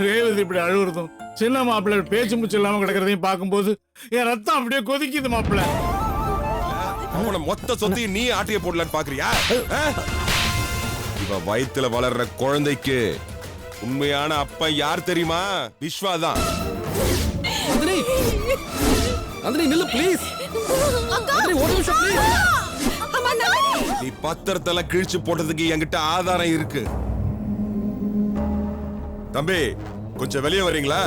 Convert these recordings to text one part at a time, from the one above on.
ரேவதி இப்படி அழுகுறதும் சின்ன மாப்பிள்ளை பேச்சு முச்சு இல்லாம கிடக்கிறதையும் பார்க்கும்போது என் ரத்தம் அப்படியே கொதிக்குது மாப்பிள்ளை. அவன மொத்த சொத்தையும் நீ ஆட்டிய போடலான்னு பாக்குறியா? இவ வயித்துல வளர்ற குழந்தைக்கு உண்மையான அப்பா யார் தெரியுமா? விஸ்வாதான். நில்லு ப்ளீஸ். ஒரு நிமிஷம் ப்ளீஸ். நீ பத்திரத்தெல்லாம் கிழிச்சு போட்டதுக்கு என்கிட்ட ஆதாரம் இருக்கு. தம்பி கொஞ்சம் வெளியே வரீங்களா?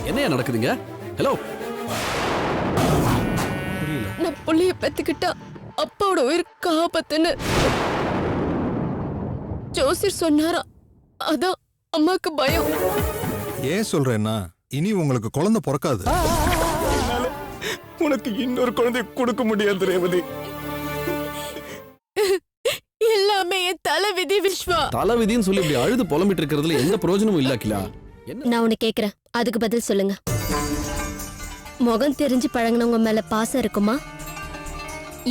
என்ன நடக்குதுங்க? ஹலோ. நான் புள்ளைய பெத்துக்கிட்டா அப்பாவோட உயிருக்கு ஆபத்துன்னு ஜோசியர் சொன்னாரா, அதான் அம்மாக்கு பயம். ஏன் சொல்றேன்னா இனி உங்களுக்கு குழந்தை பிறக்காது. உனக்கு இன்னொரு குழந்தை கொடுக்க முடியாது ரேவதி. எல்லாமே என் தலைவிதி விஸ்வா. தலைவிதின்னு சொல்லி இப்படி அழுது புலம்பிட்டு இருக்கிறதுல எந்த பிரயோஜனமும் இல்ல அகிலா. நான் உன்னை கேக்குறேன், அதுக்கு பதில் சொல்லுங்க. முகம் தெரிஞ்சு பழகினவங்க மேல பாசம் இருக்குமா,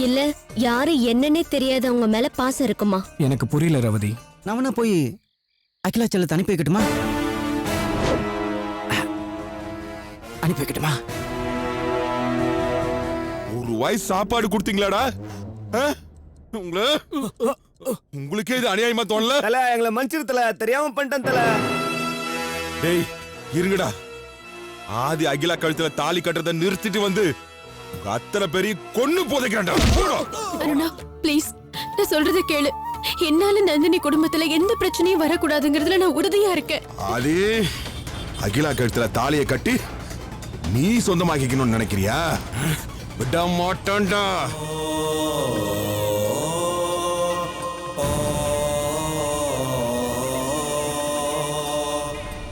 இல்ல யாரு என்னன்னே தெரியாதவங்க மேல பாசம் இருக்குமா? எனக்கு புரியல ரேவதி. நான் போய் அகிலா செல்லத்தை அனுப்பி வைக்கட்டுமா? அனுப்பி வைக்கட்டுமா? ஒரு வாய் சாப்பாடு கொடுத்தீங்களாடா? உங்களுக்கே இது அநியாயமா தோணல? தல எங்களை மன்னிச்சிருத்தல, தெரியாம பண்ணிட்டேன் தல. டேய் இருங்கடா. ஆதி அகிலா கழுத்துல தாலி கட்டுறத நிறுத்திட்டு வந்து அத்தனை பெரிய கொன்னு போதைக்கிறான்டா. அருணா ப்ளீஸ், நான் சொல்றத கேளு. என்னால நந்தினி குடும்பத்துல எந்த பிரச்சனையும் வரக்கூடாதுங்கிறதுல நான் உறுதியா இருக்கேன். அதே அகிலா கழுத்துல தாலியை கட்டி நீ சொந்தமாக்கிக்கணும்னு நினைக்கிறியா? விட மாட்டான்டா.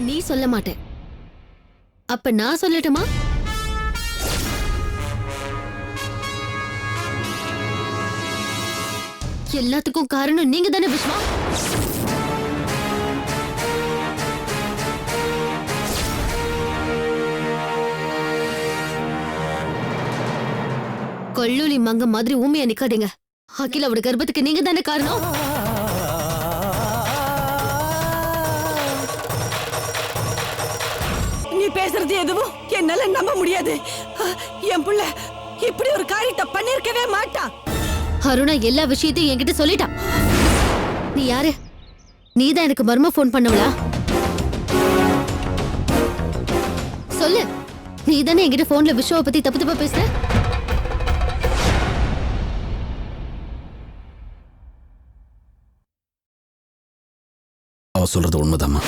நீ சொல்ல மாட்டேன், அப்ப நான் சொல்லட்டுமா? எல்லாத்துக்கும் காரணம் நீங்க தானே விஸ்வா. கொல்லூலி மங்க மாதிரி ஊமையா நிக்காதீங்க. அகிலாவோட கர்ப்பத்துக்கு நீங்க தானே காரணம். நீ பேசுறது எதுவும் என்னால நம்ப முடியாது. என் புள்ள இப்படி ஒரு காரியத்தை பண்ணிருக்கவே மாட்டான். அருணா எல்லா விஷயத்தையும் என்கிட்ட சொல்லிட்டான். நீ யாரு? நீதான் எனக்கு மர்ம போன் பண்ணவளா? சொல்லு. நீதானே என்கிட்ட போன்ல விஸ்வாவை பத்தி தப்பு தப்பா பேசுற? அவ சொல்றது உண்மைதாம்மா.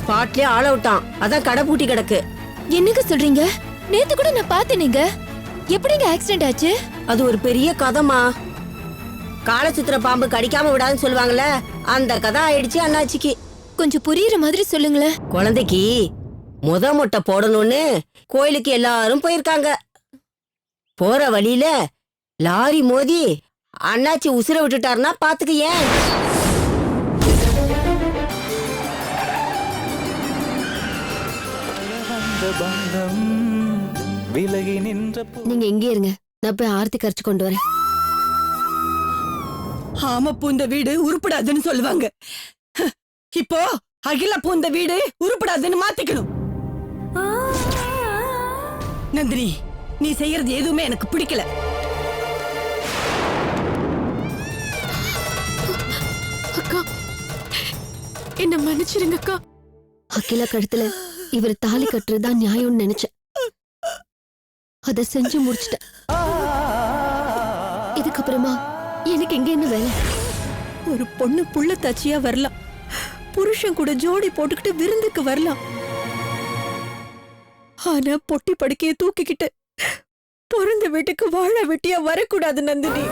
ஸ்பாட்லயே ஆள விட்டான், அதான் கடை பூட்டி கிடக்கு. என்னங்க சொல்றீங்க? நேத்து கூட நான் பார்த்தேனேங்க. எப்படிங்க ஆக்சிடென்ட் ஆச்சு? அது ஒரு பெரிய கதைமா. கால சுத்துற பாம்பு கடிக்காம விடாதுன்னு சொல்லுவாங்கல்ல, அந்த கதை ஆயிடுச்சு அண்ணாச்சிக்கு. கொஞ்சம் புரியுற மாதிரி சொல்லுங்களேன். குழந்தைக்கு முட்டை போடணும்னு கோயிலுக்கு எல்லாரும் போயிருக்காங்க. போற வழியில லாரி மோதி அண்ணாச்சி உசுர விட்டுட்டாருன்னா பாத்துக்க. ஏன் நீங்க எங்கே இருங்க, நான் போய் ஆர்த்தி கரைச்சு கொண்டு வரேன். ஆம பூந்த வீடு உருப்படாதுன்னு சொல்லுவாங்க. இப்போ அகில பூந்த வீடு உருப்படாதுன்னு மாத்திக்கணும். நந்தினி, நீ செய்யறது எதுவுமே எனக்கு பிடிக்கல. அக்கா, என்ன மன்னிச்சிருங்க அக்கா. அகிலா கழுத்துல இவர் தாலி கட்டுறதுதான் நியாயம்னு நினைச்சேன். அத செஞ்சு முடிச்சிட்டேன். இதுக்கப்புறமா எனக்கு எங்க என்ன வேலை? ஒரு பொண்ணு புள்ள தச்சியா வரலாம், புருஷன் கூட ஜோடி போட்டுக்கிட்டு விருந்துக்கு வரலாம். ஆனா பொட்டி படுக்கைய தூக்கிக்கிட்டு பிறந்த வீட்டுக்கு வாழ வெட்டியா வரக்கூடாது நந்தினி.